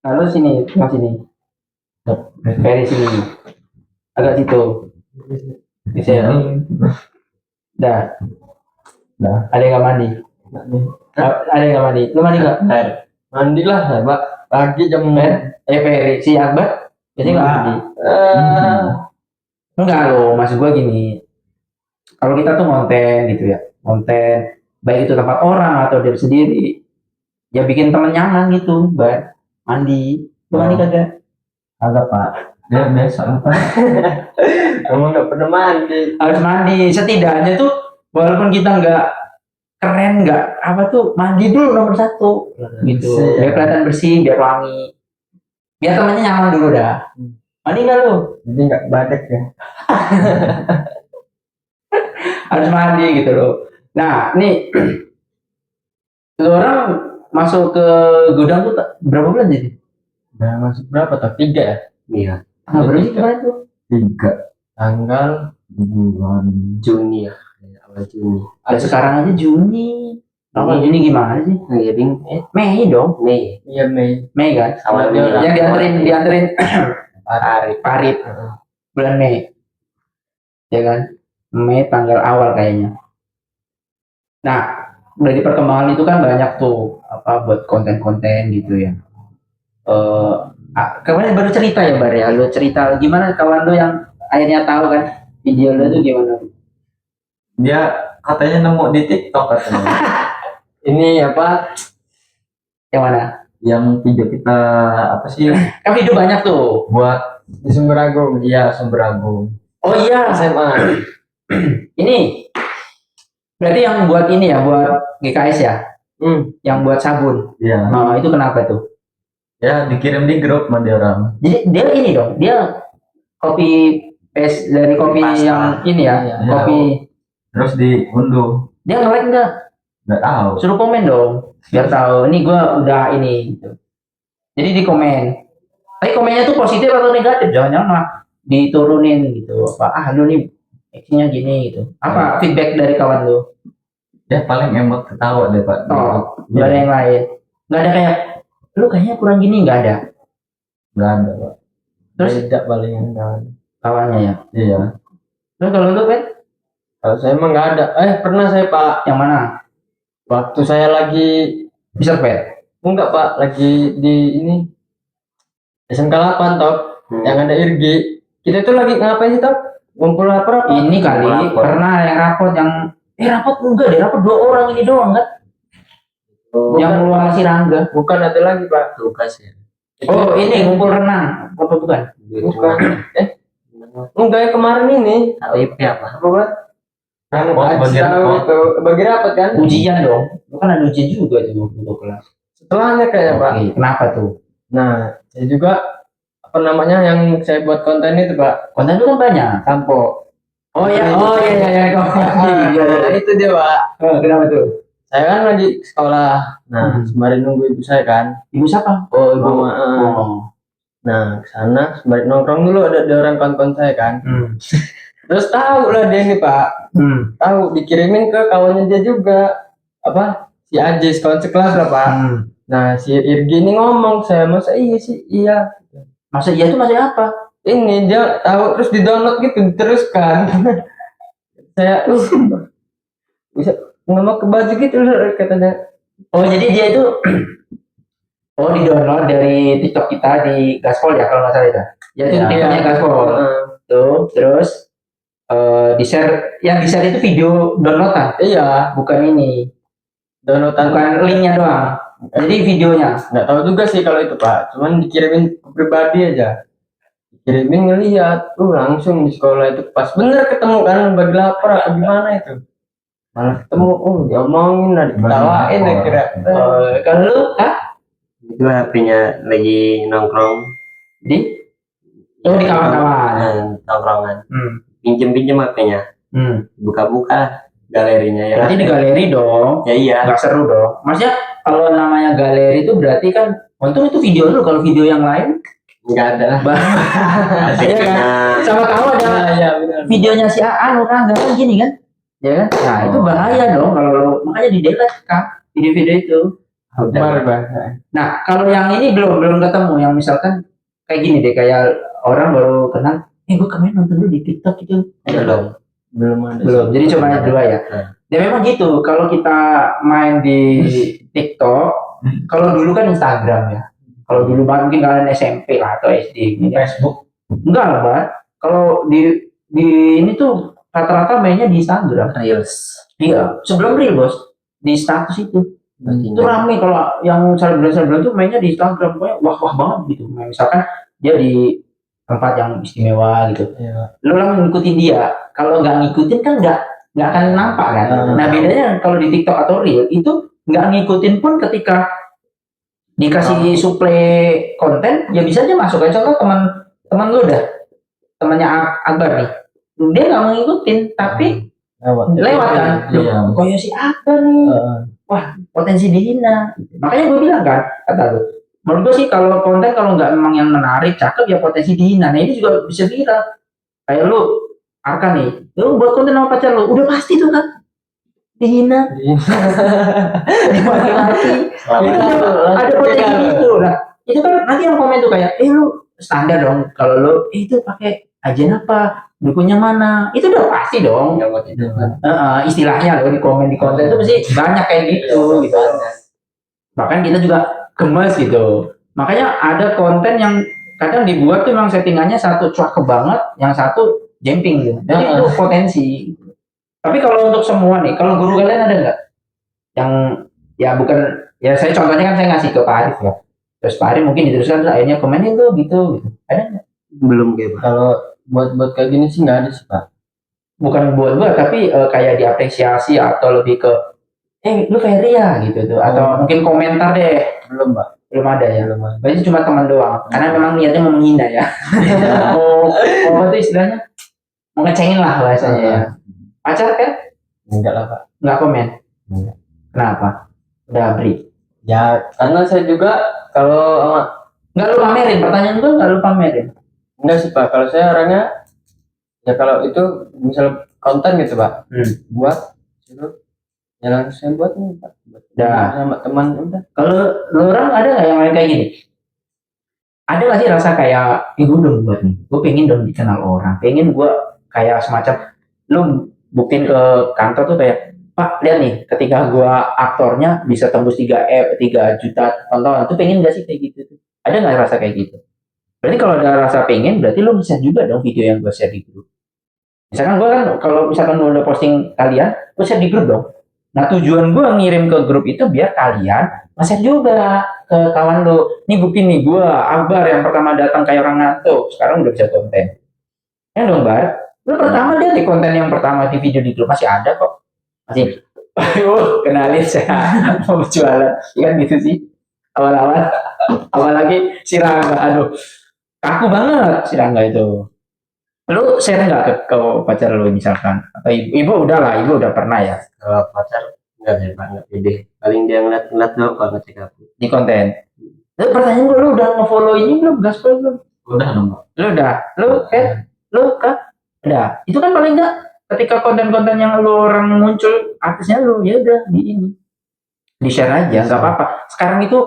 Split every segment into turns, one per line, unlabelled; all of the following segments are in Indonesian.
Lalu sini, mas sini, dari sini, agak situ, bisa ya. Dah, ada yang nggak mandi? Ada yang nggak mandi? Lu mandi nggak?
Mandi lah, Pak. Pagi jam
Ferry, si Akbar, biasanya nggak mandi? Enggak loh, maksud gua gini, kalau kita tuh konten gitu ya, konten, baik itu tempat orang atau diri sendiri, ya bikin temen nyaman gitu, mandi, lu mandi kagak?
Agak Pak. Ya biasa apa? Kamu nggak pernah mandi.
Harus mandi, setidaknya tuh walaupun kita nggak keren, nggak apa tuh, mandi dulu nomor satu, gitu, biar kelihatan bersih, biar wangi, biar temennya nyaman dulu dah. Mandi nggak lu?
Jadi nggak badek ya.
Harus mandi gitu loh. Nah, nih lu orang masuk ke gudang tuh berapa bulan jadi?
Udah masuk berapa tuh? 3 ya?
Iya. Tanggal berapa sih kemarin tuh?
3 tanggal bulan Juni ya. Awal Juni.
Ada sekarang aja Juni. Awal Juni gimana sih?
Iya,
Mei dong.
Mei. Iya, Mei.
Mei kan?
Awal Mei.
Yang dianterin Parit. Bulan Mei. Ya kan? Mei tanggal awal kayaknya. Nah, dari perkembangan itu kan banyak tuh apa buat konten-konten gitu ya. Kemarin baru cerita ya Bar ya, lu cerita gimana kawan lu yang akhirnya tahu kan video lu itu gimana?
Dia katanya nemu di TikTok katanya. Ini apa?
Yang mana?
Yang video kita apa sih?
Kan video banyak tuh.
Buat di Sumber Agung. Iya, Sumber Agung.
Oh iya.
SMA.
Ini berarti yang buat ini ya, buat GKS ya? Yang buat sabun.
Iya.
Nah, itu kenapa tuh?
Ya dikirim di grup sama dia orang.
Jadi dia ini dong, dia copy paste dari kopi yang ini ya, kopi.
Terus diunduh.
Dia nge-like nggak?
Nggak tahu.
Suruh komen dong, biar tahu. Ini gue udah ini. Gitu. Jadi di komen. Tapi komennya tuh positif atau negatif? Jangan-jangan mah diturunin gitu. Apa? Lu nih actingnya gini gitu. Apa feedback dari kawan lu?
Ya paling emot ketawa deh Pak.
Oh, nggak ada yang lain. Nggak ada kayak lu kayaknya kurang gini, nggak ada.
Nggak ada Pak.
Terus
tidak paling yang
kawannya ya.
Iya.
Terus kalau lu kan?
Kalau saya emang nggak ada. Pernah saya Pak.
Yang mana?
Waktu saya lagi
bisa pet.
Enggak Pak, lagi di ini SMK 8 Top, yang ada Irgi. Kita tuh lagi ngapain sih Top? Ngumpul lapor apa?
Ini kali pernah yang rapot yang rapot enggak deh, rapot 2 orang ini doang kan? Yang lu masih Rangga.
Bukan, ada lagi Pak. Lukas ya.
Oh, ini ngumpul renang. Apa bukan?
Bukan. Enggak, yang kemarin ini.
IP apa?
Apa Pak? Kan bagi rapat kan?
Ujian dong. Bukan ada ujian juga tuh untuk kelas.
Setelahnya kayak Pak.
Kenapa tuh?
Nah, saya juga apa namanya yang saya buat konten itu Pak.
Konten itu kan banyak.
Sampo.
Oh iya.
Itu dia Pak.
Kenapa tuh?
Saya kan lagi sekolah. Nah, sembari nunggu ibu saya kan.
Ibu siapa?
Oh, ibu. Nah, kesana sembari nongkrong dulu ada orang kawan-kawan saya kan. Terus tahu lah dia nih Pak. Tahu dikirimin ke kawannya dia juga. Apa? Si Ajis, kawan sekelas lah Pak. Nah, si Irgi ini ngomong, saya masa iya sih, iya.
Masa iya itu masa apa?
Ini dia tahu terus di-download gitu, diteruskan. Saya bisa ngomong ke baju gitu katanya.
Oh, jadi dia itu di-download dari TikTok kita di Gaspol ya kalau nggak salah itu. Ya itu TikToknya Gaspol. Tuh, terus di-share, yang di-share itu video downloadan.
Iya,
bukan ini.
Downloadan,
bukan linknya doang. Jadi videonya.
Nggak tahu juga sih kalau itu Pak. Cuman dikirimin ke pribadi aja. Dikirimin ngelihat, langsung di sekolah itu pas bener ketemu kan bagi lapar atau gimana itu. Malah ketemu, diomongin lah, diketawain ya kira.
Kalau lu,
Itu HP-nya lagi nongkrong
di kawan-kawan.
Nongkrongan. Pinjem HP-nya. Buka-buka galerinya ya.
Berarti di galeri dong.
Ya iya.
Gak seru dong. Maksudnya kalau namanya galeri itu berarti kan untung itu video lu, kalau video yang lain
enggak ada lah.
Ya kan? Sama kamu ada videonya si Aan kan enggak gini kan? Ya kan? Nah, itu bahaya dong kalau makanya di delete kan video-video itu.
Kemarin Bang.
Nah, kalau yang ini belum ketemu, yang misalkan kayak gini deh, kayak orang baru kenal, gue kemarin nonton dulu di TikTok itu.
Belum ada.
Belum. Jadi cuma ada 2 ya. Ya memang gitu. Kalau kita main di TikTok, kalau dulu kan Instagram ya. Kalau dulu mungkin kalian SMP lah atau SD.
Facebook.
Enggak lah, Bang. Kalau di ini tuh rata-rata mainnya di Instagram.
Reels.
Iya, sebelum Reel, Bos. Di status itu. Itu rame kalau yang selebgram tuh mainnya di Instagram, pokoknya wah banget gitu. Misalkan dia di tempat yang istimewa gitu.
Iya.
Lo lah ngikutin dia. Kalau nggak ngikutin kan nggak akan nampak kan. Nah bedanya kalau di TikTok atau Reel itu nggak ngikutin pun ketika dikasih suplai konten ya bisa aja masuk. Kayak contoh teman lu dah, temannya Akbar nih, dia nggak mau ngikutin tapi lewat kan.
Iya.
Kok ya si Akbar nih, wah potensi dihina. Makanya gue bilang kan, kata lu, menurut gue sih kalau konten kalau nggak memang yang menarik, cakep ya potensi dihina. Nah ini juga bisa viral. Kayak lu Arka nih, lu buat konten sama pacar lu, udah pasti tuh kan dihina, dimaki-maki. Itu ada potensi itu. Nah itu kan nanti yang komen tuh kayak, lu standar dong kalau lu itu pakai ajen apa, dukunnya mana, itu udah pasti dong. Istilahnya loh di komen di konten itu pasti banyak kayak gitu gitu. Bahkan kita juga gemes gitu. Makanya ada konten yang kadang dibuat tuh memang settingannya satu cuak banget, yang satu jumping gitu. Jadi itu potensi. Tapi kalau untuk semua nih, kalau guru kalian ada nggak yang ya bukan ya saya contohnya kan saya ngasih ke Pak Arif ya. Terus Pak Arif mungkin diteruskan terus akhirnya komennya tuh gitu. Ada nggak?
Belum kayak kalau buat kayak gini sih nggak ada sih Pak.
Bukan buat tapi kayak diapresiasi atau lebih ke lu kayak Ria gitu tuh atau mungkin komentar deh.
Belum Pak.
Belum ada ya.
Belum ada.
Berarti cuma teman doang. Karena memang niatnya mau menghina ya. mau itu istilahnya mau ngecengin lah bahasanya ya. Pacar kan?
Enggak lah Pak.
Nggak komen.
Enggak.
Kenapa? Udah beri.
Ya karena saya juga kalau
Nggak lu pamerin. Pertanyaan gue nggak lu pamerin.
enggak sih Pak. Kalau saya orangnya ya kalau itu misal konten gitu Pak. Buat itu ya langsung saya buat nih Pak.
Udah.
Sama teman udah.
Kalau lu orang ada nggak yang lain kayak gini? Ada nggak sih rasa kayak, gue dong buat nih, gue pengen dong dikenal orang, pengen gue kayak semacam, lu buktiin ke kantor tuh kayak, Pak lihat nih, ketika gue aktornya bisa tembus 3 juta tontonan, tuh pengen nggak sih kayak gitu? Ada nggak rasa kayak gitu? Berarti kalau ada rasa pengen, berarti lu bisa juga dong video yang gue share di grup. Misalkan gue kan, kalau misalkan lu udah posting kalian, gue share di grup dong. Nah tujuan gue ngirim ke grup itu biar kalian nge-share juga ke kawan lu. Nih bukti nih gue Akbar yang pertama datang kayak orang ngantuk, sekarang udah bisa konten. Ya dong Bar, lu pertama lihat di konten yang pertama di video di grup masih ada kok. Masih, ayo kenalin saya mau jualan, kan gitu sih awal-awal. Apalagi si Rangga, aduh kaku banget si Rangga itu. Lu share nggak ke pacar lu misalkan? Atau ibu udah lah, ibu udah pernah ya?
Kalau pacar enggak sih Pak, enggak pede. Paling dia ngeliat doang Pak ngecek aku.
Di konten. Pertanyaan gue, lu udah nge-follow ini belum? Gaspol belum?
Udah dong Pak.
Lu udah? Lu kan? Udah. Itu kan paling enggak ketika konten-konten yang lu orang muncul artisnya lu, ya udah di ini. Di share aja, nggak apa-apa. Sekarang itu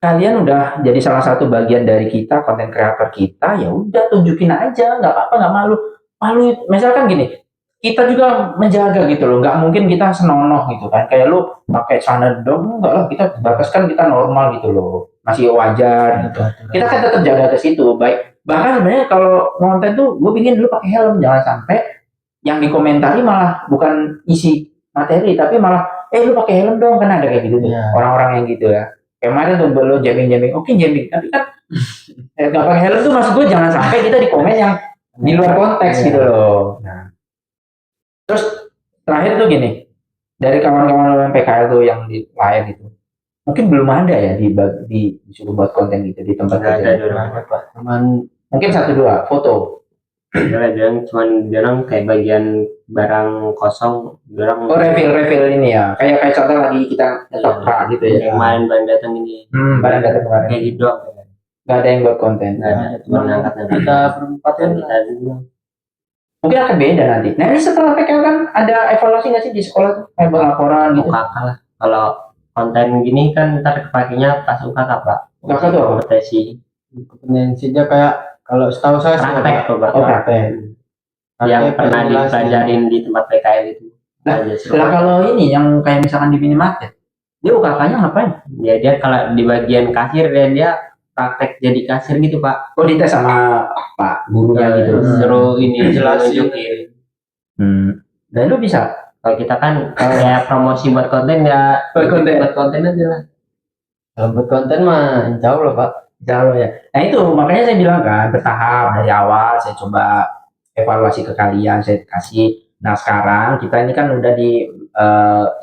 kalian udah jadi salah satu bagian dari kita, konten kreator kita, ya udah tunjukin aja, nggak apa-apa, nggak malu. Misalkan gini, kita juga menjaga gitu loh, nggak mungkin kita senonoh gitu kan, kayak lu pakai celana dong, enggak lah, kita bataskan kita normal gitu loh, masih wajar gitu. Kita kan tetap jaga ke situ, baik. Bahkan sebenarnya kalau konten tuh, gue pingin dulu pakai helm, jangan sampai yang dikomentari malah bukan isi materi, tapi malah, lu pakai helm dong, kan ada kayak gitu tuh, orang-orang yang gitu ya. Kemarin tuh lo jamming, oke jamming, tapi kan nggak pakai helm tuh maksud gue jangan sampai kita di komen yang di luar konteks gitu loh. Nah, terus terakhir tuh gini, dari kawan-kawan yang PKL tuh yang di layar gitu, mungkin belum ada ya disuruh buat konten gitu di tempat kerja.
Ada Pak. Cuman
mungkin 1-2 foto.
Kadang cuman jarang kayak bagian barang kosong jarang.
Oh refill ini ya, kayak contoh lagi kita nyetok gitu ya.
Kemarin barang datang ini.
Barang datang kemarin.
Kayak gitu doang.
Gak ada yang buat konten.
Gak ada. Cuma ngangkat kita berempat kan kita dulu.
Mungkin akan beda nanti. Nah ini setelah PKL kan ada evaluasi nggak sih di sekolah tuh kayak laporan gitu?
Kakak lah. Kalau
konten gini kan ntar kepakainya pas UKK Pak.
UKK tuh apa?
Kompetensi
kompetensi dia kayak kalau setahu saya sih
praktek
Pak,
tuh Pak.
Oh, praktek.
Yang
praktek
pernah
penjelasan.
dipelajarin di tempat PKL itu.
Nah,
Aja sih.
Lah kalau ini yang kayak misalkan di minimarket, dia UKK-nya ngapain?
Ya dia kalau di bagian kasir dia praktek jadi kasir gitu Pak.
Oh, dites sama Pak gurunya gitu.
Suruh ini
Jelasin.
nunjukin.
Dan lu bisa
Kalau kita kan kayak promosi buat konten ya
Buat konten.
aja lah.
Kalau buat konten mah jauh loh Pak.
jauh ya. Nah itu makanya saya bilang kan bertahap dari awal saya coba evaluasi ke kalian, saya kasih. Nah sekarang kita ini kan udah di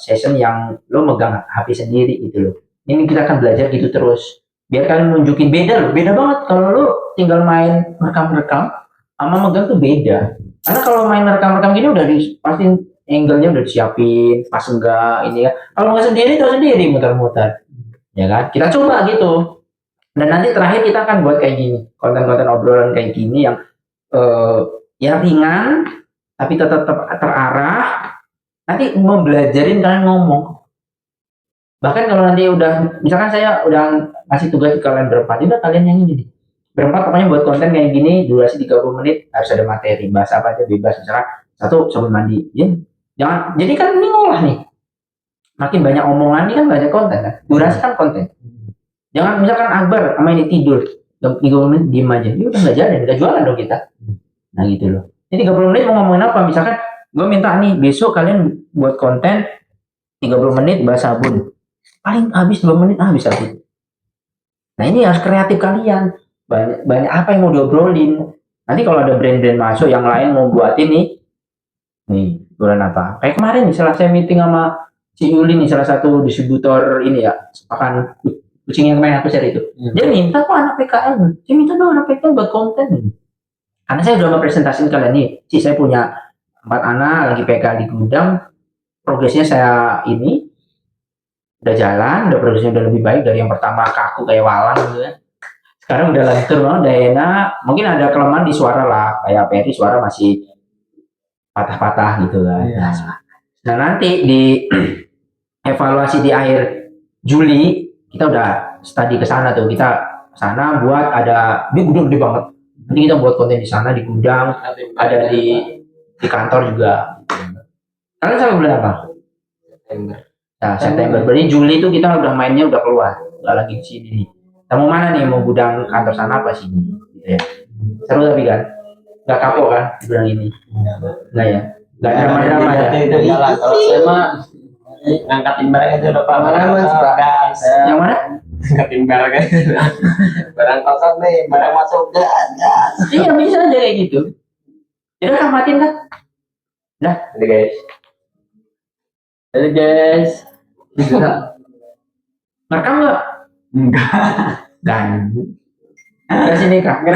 session yang lo megang HP sendiri gitu loh. Ini kita akan belajar gitu terus. Biar kalian nunjukin beda loh, beda banget kalau lo tinggal main rekam-rekam sama megang tuh beda. Karena kalau main rekam-rekam gini udah pasti angle-nya udah disiapin, pas enggak ini ya. Kalau nggak sendiri tahu sendiri muter-muter. Ya kan? Kita coba gitu. Dan nanti terakhir kita akan buat kayak gini, konten-konten obrolan kayak gini yang ya ringan tapi tetap terarah. Nanti membelajarin kalian ngomong. Bahkan kalau nanti udah, misalkan saya udah ngasih tugas ke kalian berempat, udah kalian yang ini. Berempat pokoknya buat konten kayak gini, durasi 30 menit, harus ada materi, bahas apa aja bebas. Misalkan satu sabun mandi, ya. Jangan, jadi kan ini ngolah nih. Makin banyak omongan ini kan banyak konten kan. Durasi kan konten. Jangan misalkan Akbar sama ini tidur, 30 menit diem aja. Ya udah nggak jalan, nggak jualan dong kita. Nah gitu loh. Jadi 30 menit mau ngomongin apa? Misalkan gue minta nih besok kalian buat konten 30 menit bahas sabun. Paling habis 2 menit habis sabun. Nah ini harus kreatif kalian. Banyak apa yang mau diobrolin. Nanti kalau ada brand-brand masuk yang lain mau buat ini, nih bulan apa? Kayak kemarin nih setelah saya meeting sama si Yuli nih salah satu distributor ini ya, akan kucing yang kemarin aku share itu. Dia minta kok anak PKL. Dia minta dong anak PKL buat konten. Karena saya udah mempresentasikan kalian nih, sih saya punya 4 anak lagi PKL di gudang. Progresnya saya ini udah jalan, udah progresnya udah lebih baik dari yang pertama kaku kayak walang gitu ya. Sekarang udah lancar banget, udah enak. Mungkin ada kelemahan di suara lah, kayak Peri suara masih patah-patah gitu kan.
Iya.
Nah nanti di evaluasi di akhir Juli kita udah studi ke sana tuh, kita sana buat ada ini gudang gede banget. Nanti kita buat konten di sana di gudang, ada di kantor juga. Kalian sampai bulan apa?
September.
Nah, September. Berarti Juli itu kita udah mainnya udah keluar, nggak lagi di sini nih. Kita mau mana nih? Mau gudang kantor sana apa sini? Gitu ya. Seru tapi kan? Nggak kapok kan di gudang ini? Nggak ya? Nggak drama-drama ya?
Kalau saya mah
Ngangkatin barang aja udah Pak.
Mana, Mas, Pak?
Yang mana?
Ngangkatin barang aja. Barang kosong nih, barang masuk gak ada.
Iya bisa aja kayak gitu. Jadi kamatin kan?
Jadi guys.
jadi guys,
Ngerekam nggak?
Enggak.
Dan. Ke sini kak.